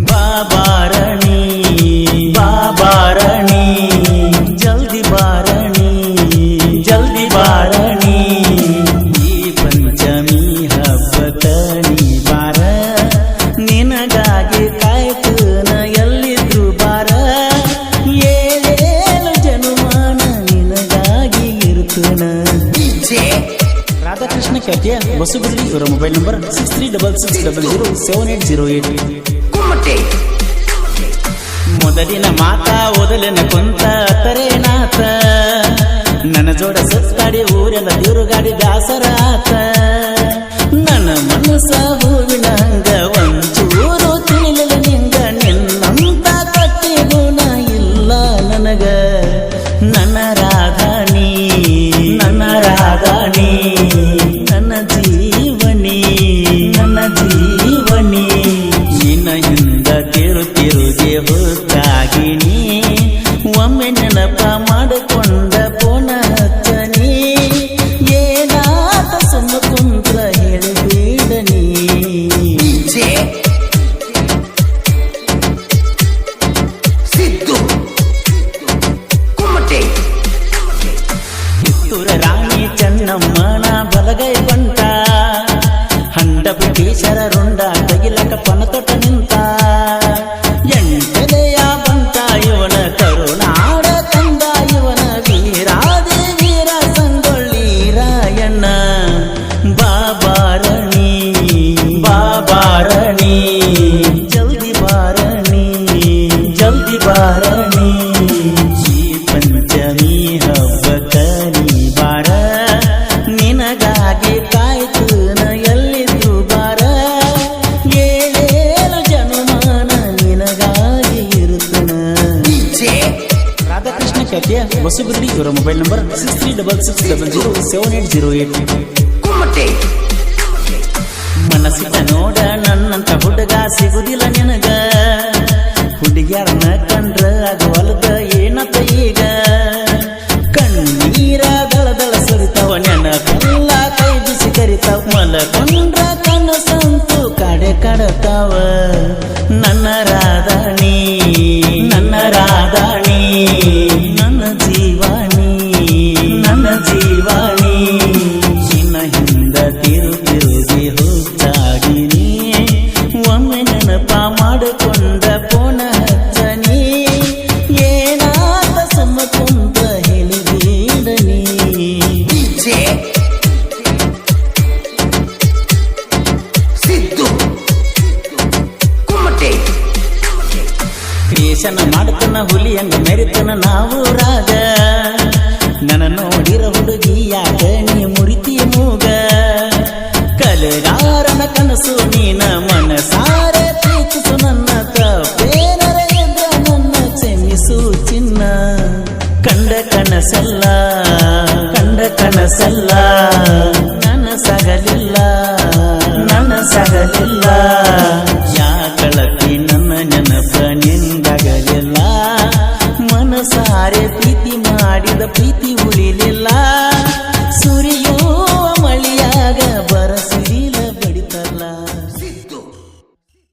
ಬಾಬಾರಣಿ ಬಾಬಾರಣಿ ಜಲ್ದಿ ಬಾರಣಿ ಜಲ್ದಿ ಬಾರಣಿ ಈ ಪಂಚಮಿ ಹಬ್ಬದ ನೀ ಬಾರ ನಿನಗಾಗಿ ಕಾಯ್ತನ ಎಲ್ಲಿದ್ರು ಬಾರ ಏಳೇಳು ಜನುಮಾನ ನಿನಗಾಗಿ ಇರ್ತನ ರಾಧಾಕೃಷ್ಣ ಖ್ಯಾತಿಯ ಬಸುಗುಳ್ಳಿ ಇವರ ಮೊಬೈಲ್ ನಂಬರ್ 6366007808 ಮೊದಲಿನ ಮಾತಾ ಓದಲಿನ ಕೊಂತ ತರೇನಾಥ ನನ್ನ ಜೋಡ ಸುತ್ತಾಡಿ ಊರೆಲ್ಲ ತಿರುಗಾಡಿ ದಾಸರಾತ ನನ್ನ ಮನಸ್ಸ ಹೂವಿನ ಹಂಗ ಒಂಚೂರು ತಿಳಿಲಿಲ್ಲ ನಿಂಗ ನಿನ್ನಂತ ಕಟ್ಟಿ ಗುಣ ಇಲ್ಲ ನನಗ ನನ್ನ ರಾಧಾನಿ ನನ್ನ ರಾಧಾನಿ ನನ್ನ ಜೀವನಿ ನನ್ನ ಜೀವನಿ ನಿನ್ನ ಹಿಂದ ತಿರುಗೆ ಹೊತ್ತಾಗಿನಿ ಒಮ್ಮೆ ನೆನಪ ಮಾಡಿಕೊಂಡ ಪೋನ ಹಚ್ಚನಿ ಏನಾತ ಸುಮ್ಮ ಕುಂತ್ರ ಹೇಳಿಬೇಡನಿ ಸಿದ್ದು ಕುಮಟೆ ಕಿತ್ತೂರ ರಾಣಿ ಚೆನ್ನಮ್ಮನ ಬಲಗೈ ಬಂಟ ಹಂಡ ಬ್ರಿಟಿಷರ ರುಂಡ ತಗಿಲಕ ಪನತೊಟ್ಟ ನಿಂತ ಎಂಟನೆಯ ಬಂಟ ಇವನ ಕರುನಾಡ ತಂದ ಇವನ ವೀರಾದಿ ವೀರ ಸಂಗೊಳ್ಳಿ ರಾಯಣ್ಣ ಬಾಬಾರಣಿ ಬಾಬಾರಣಿ ಜಲ್ದಿ ಬಾರಣಿ ಜಲ್ದಿ ಬಾರಣಿ ಈ ಪಂಚಮಿ ಹಬ್ಬದ ನೀ ಬಾರ ನಿನಗಾಗಿ ಕಾಯ್ತನ ಎಲ್ಲಿದ್ರು ಬಾರ ಏಳೇಳು ಜನುಮಾನ ನಿನಗಾಗಿ ಇರುತ್ತನ ರಾಧಾಕೃಷ್ಣ ಖ್ಯಾತಿಯ ಬಸುಗುಳ್ಳಿ ಇವರ ಮೊಬೈಲ್ ನಂಬರ್ 6366007808 ಕುಮಟೆ ಮನಸ್ಸಿನ ನೋಡ ನನ್ನಂತ ಹುಡುಗ ಸಿಗುದಿಲ್ಲ ನಿನಗ ಹುಡುಗ್ಯಾರನ್ನ ಕಂಡ್ರ ಆಗವಲ್ದ ಏನತ್ತ ಈಗ ಕಣ್ಣೀರ ದಳದಳ ಸುರಿತಾವ ನೆನಪೆಲ್ಲ ಕೈ ಬಿಸಿ ಕರಿತಾವ ಮಲಕೊಂಡ್ರ ಕನಸಂತು ಕಡೆ ಕಡತಾವ ನನ್ನ ರಾಧಾಣಿ ನನ್ನ ರಾಧಾಣಿ ನನ್ನ ಜೀವಾಣಿ ನನ್ನ ಜೀವಾಣಿ ನಿನ್ನ ಹಿಂದ ತಿರುಗಿ ಹೋಗ್ತಾಗಿನಿ ಒಮ್ಮೆ ನೆನಪ ಮಾಡಿಕೊಂಡ ಪೋನ ಹಚ್ಚನಿ ಏನಾತ ಸುಮ್ಮ ಕುಂತ ಹೇಳಿಬೇಡನಿ ಸಿದ್ದು ಕುಮಟೆ ಕ್ರಿಯೇಷನ್ ಮಾಡ್ತನ ಹುಲಿ ಹಂಗ ಮೆರಿತನ ನಾವು ರಾಗ ನನ್ನ ನೋಡಿರ ಹುಡುಗಿ ಯಾಕ ನೀ ಮುರಿತಿ ಮೂಗ ಕಲೆಗಾರನ ಕನಸು ನೀನ ಮನಸಾರೆ ಪ್ರೀತಿಸು ನನ್ನ ತಪ್ಪೇನರ ಎದ್ರ ನನ್ನ ಕ್ಷಮಿಸು ಚಿನ್ನ ಕಂಡ ಕನಸಲ್ಲ ಕಂಡ ಕನಸಲ್ಲ ನನ್ನ ಸಗಲಿಲ್ಲ ನನ್ನ ಸಗಲಿಲ್ಲ ಯಾಕಳತಿ ನನ್ನ ನೆನಪ ನಿಂದಾಗಲಿಲ್ಲ ಮನಸಾರೆ ಪ್ರೀತಿ ಮಾಡಿದ ಪ್ರೀತಿ ಉಳಿಲಿಲ್ಲ